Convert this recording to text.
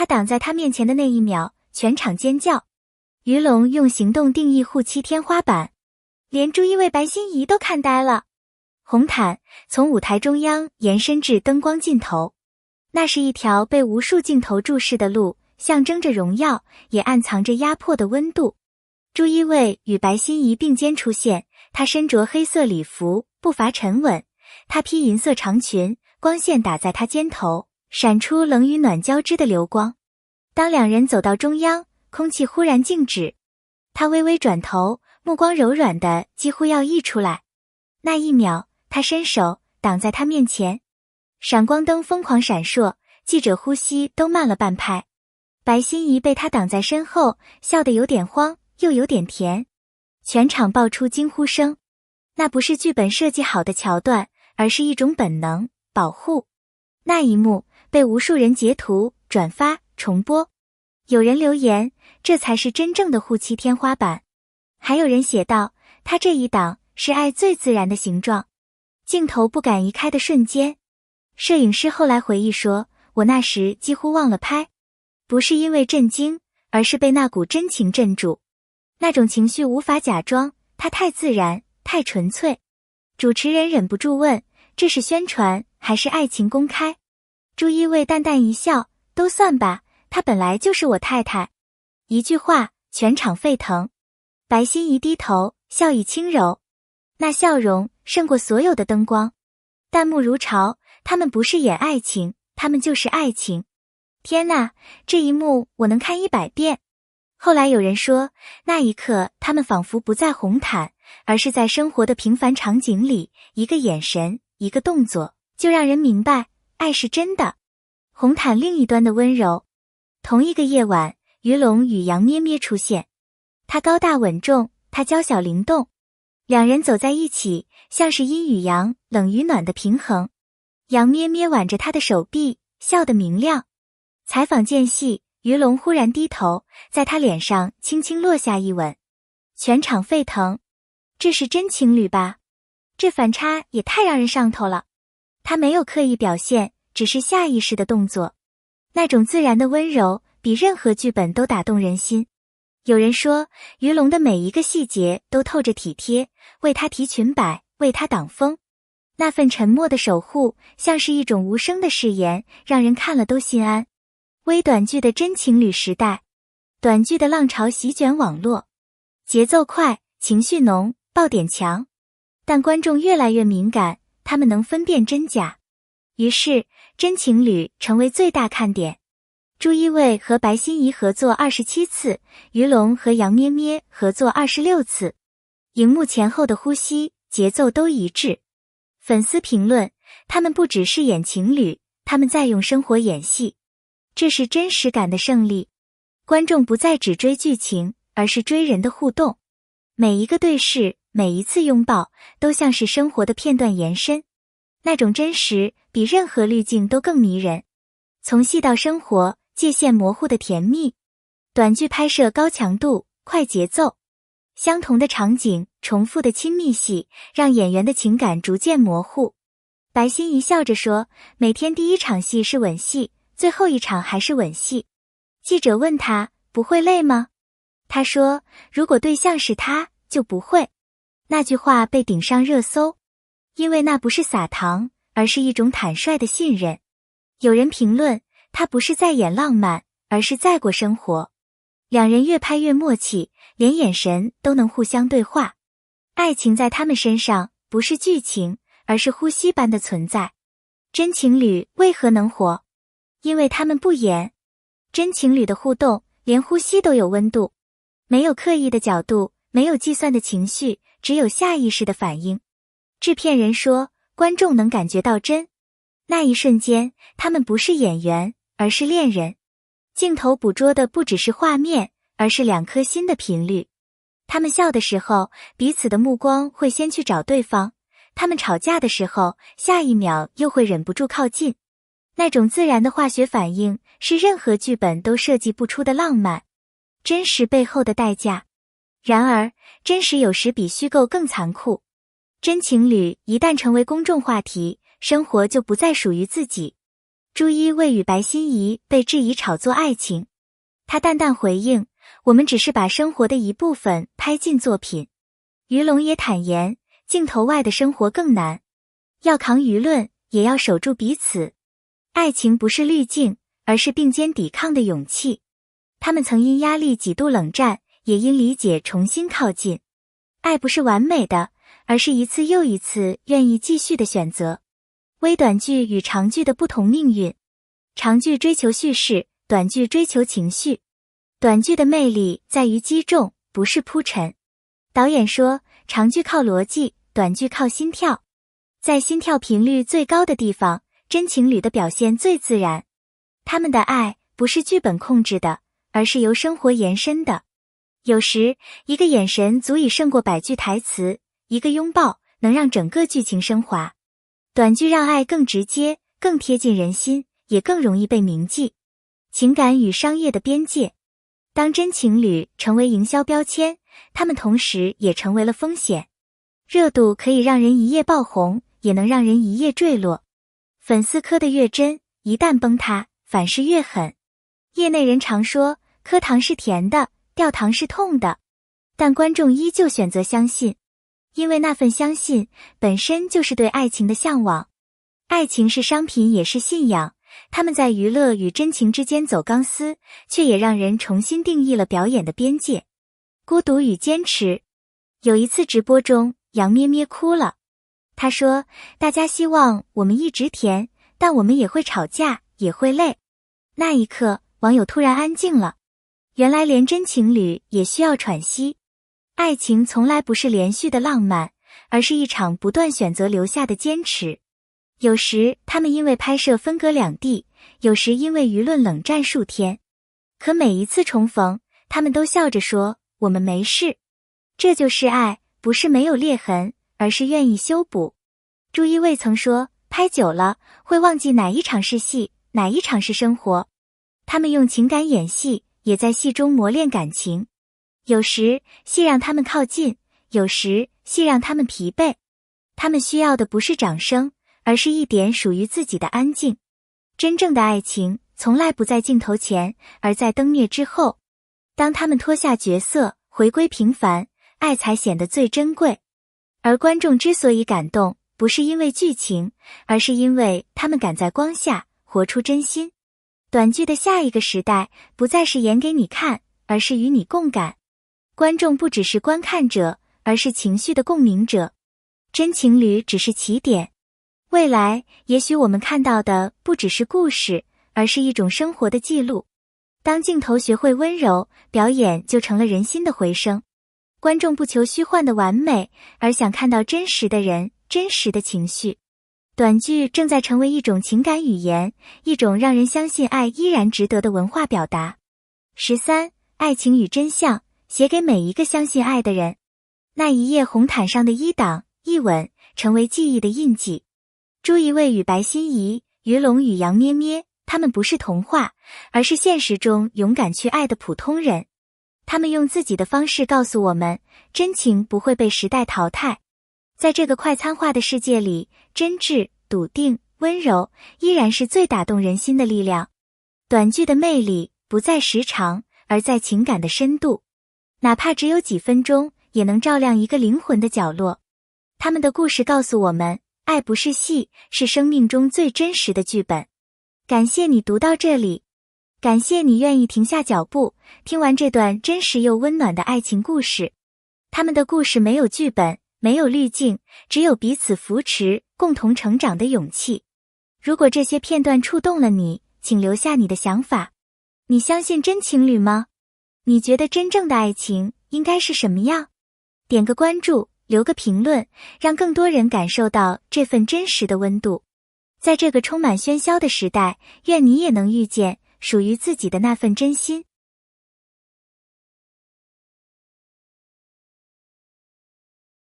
他挡在他面前的那一秒，全场尖叫。于龙用行动定义护妻天花板，连朱一卫、白心怡都看呆了。红毯从舞台中央延伸至灯光尽头，那是一条被无数镜头注视的路，象征着荣耀，也暗藏着压迫的温度。朱一卫与白心怡并肩出现，她身着黑色礼服，步伐沉稳，她披银色长裙，光线打在她肩头，闪出冷与暖交织的流光。当两人走到中央，空气忽然静止，她微微转头，目光柔软的几乎要溢出来。那一秒，她伸手挡在他面前，闪光灯疯狂闪烁，记者呼吸都慢了半拍。白心怡被他挡在身后，笑得有点慌，又有点甜。全场爆出惊呼声。那不是剧本设计好的桥段，而是一种本能，保护。那一幕被无数人截图、转发、重播。有人留言，这才是真正的护妻天花板。还有人写道，他这一挡是爱最自然的形状。镜头不敢移开的瞬间，摄影师后来回忆说，我那时几乎忘了拍，不是因为震惊，而是被那股真情镇住。那种情绪无法假装，它太自然，太纯粹。主持人忍不住问，这是宣传还是爱情公开？朱一卫淡淡一笑，都算吧，她本来就是我太太。一句话，全场沸腾。白心怡低头，笑意轻柔，那笑容胜过所有的灯光。弹幕如潮，他们不是演爱情，他们就是爱情。天哪，这一幕我能看100遍。后来有人说，那一刻他们仿佛不在红毯，而是在生活的平凡场景里，一个眼神，一个动作，就让人明白，爱是真的。红毯另一端的温柔。同一个夜晚，于龙与杨咩咩出现。他高大稳重，他娇小灵动。两人走在一起，像是阴与阳、冷与暖的平衡。杨咩咩挽着他的手臂，笑得明亮。采访间隙，于龙忽然低头，在他脸上轻轻落下一吻。全场沸腾。这是真情侣吧？这反差也太让人上头了。他没有刻意表现，只是下意识的动作。那种自然的温柔，比任何剧本都打动人心。有人说，于龙的每一个细节都透着体贴，为他提裙摆，为他挡风。那份沉默的守护，像是一种无声的誓言，让人看了都心安。微短剧的真情侣时代，短剧的浪潮席卷网络，节奏快，情绪浓，爆点强。但观众越来越敏感，他们能分辨真假。于是，真情侣成为最大看点。朱一卫和白心怡合作27次，于龙和杨咩咩合作26次。荧幕前后的呼吸、节奏都一致。粉丝评论，他们不只是演情侣，他们在用生活演戏。这是真实感的胜利。观众不再只追剧情，而是追人的互动。每一个对视，每一次拥抱，都像是生活的片段延伸。那种真实，比任何滤镜都更迷人。从戏到生活，界限模糊的甜蜜。短剧拍摄高强度、快节奏，相同的场景，重复的亲密戏，让演员的情感逐渐模糊。白心怡笑着说，每天第一场戏是吻戏，最后一场还是吻戏。记者问他，不会累吗？他说，如果对象是他，就不会。那句话被顶上热搜，因为那不是撒糖，而是一种坦率的信任。有人评论，他不是在演浪漫，而是在过生活。两人越拍越默契，连眼神都能互相对话。爱情在他们身上不是剧情，而是呼吸般的存在。真情侣为何能火？因为他们不演。真情侣的互动，连呼吸都有温度，没有刻意的角度，没有计算的情绪，只有下意识的反应。制片人说，观众能感觉到真。那一瞬间，他们不是演员，而是恋人。镜头捕捉的不只是画面，而是两颗心的频率。他们笑的时候，彼此的目光会先去找对方；他们吵架的时候，下一秒又会忍不住靠近。那种自然的化学反应，是任何剧本都设计不出的浪漫。真实背后的代价。然而，真实有时比虚构更残酷。真情侣一旦成为公众话题，生活就不再属于自己。朱一未与白心怡被质疑炒作爱情，他淡淡回应，我们只是把生活的一部分拍进作品。于龙也坦言，镜头外的生活更难，要扛舆论，也要守住彼此。爱情不是滤镜，而是并肩抵抗的勇气。他们曾因压力几度冷战，也因理解重新靠近。爱不是完美的，而是一次又一次愿意继续的选择。微短剧与长剧的不同命运，长剧追求叙事，短剧追求情绪。短剧的魅力在于击中，不是铺陈。导演说，长剧靠逻辑，短剧靠心跳。在心跳频率最高的地方，真情侣的表现最自然。他们的爱不是剧本控制的，而是由生活延伸的。有时，一个眼神足以胜过100句台词，一个拥抱能让整个剧情升华。短剧让爱更直接，更贴近人心，也更容易被铭记。情感与商业的边界，当真情侣成为营销标签，他们同时也成为了风险。热度可以让人一夜爆红，也能让人一夜坠落。粉丝磕得越真，一旦崩塌，反噬越狠。业内人常说，磕糖是甜的，掉糖是痛的，但观众依旧选择相信。因为那份相信本身就是对爱情的向往。爱情是商品，也是信仰，他们在娱乐与真情之间走钢丝，却也让人重新定义了表演的边界。孤独与坚持。有一次直播中，杨咩咩哭了。她说，大家希望我们一直甜，但我们也会吵架，也会累。那一刻，网友突然安静了。原来连真情侣也需要喘息。爱情从来不是连续的浪漫，而是一场不断选择留下的坚持。有时他们因为拍摄分隔两地，有时因为舆论冷战数天。可每一次重逢，他们都笑着说，我们没事。这就是爱，不是没有裂痕，而是愿意修补。朱一卫曾说，拍久了会忘记哪一场是戏，哪一场是生活。他们用情感演戏，也在戏中磨练感情。有时戏让他们靠近，有时戏让他们疲惫。他们需要的不是掌声，而是一点属于自己的安静。真正的爱情从来不在镜头前，而在灯灭之后。当他们脱下角色，回归平凡，爱才显得最珍贵。而观众之所以感动，不是因为剧情，而是因为他们敢在光下活出真心。短剧的下一个时代，不再是演给你看，而是与你共感。观众不只是观看者，而是情绪的共鸣者。真情侣只是起点。未来，也许我们看到的不只是故事，而是一种生活的记录。当镜头学会温柔，表演就成了人心的回声。观众不求虚幻的完美，而想看到真实的人，真实的情绪。短剧正在成为一种情感语言，一种让人相信爱依然值得的文化表达。13. 爱情与真相，写给每一个相信爱的人。那一夜红毯上的一档一吻，成为记忆的印记。朱一卫与白心怡，于龙与杨咩咩，他们不是童话，而是现实中勇敢去爱的普通人。他们用自己的方式告诉我们，真情不会被时代淘汰。在这个快餐化的世界里，真挚、笃定、温柔依然是最打动人心的力量。短剧的魅力不在时长，而在情感的深度。哪怕只有几分钟，也能照亮一个灵魂的角落。他们的故事告诉我们，爱不是戏，是生命中最真实的剧本。感谢你读到这里，感谢你愿意停下脚步，听完这段真实又温暖的爱情故事。他们的故事没有剧本，没有滤镜，只有彼此扶持，共同成长的勇气。如果这些片段触动了你，请留下你的想法。你相信真情侣吗？你觉得真正的爱情应该是什么样？点个关注，留个评论，让更多人感受到这份真实的温度。在这个充满喧嚣的时代，愿你也能遇见属于自己的那份真心。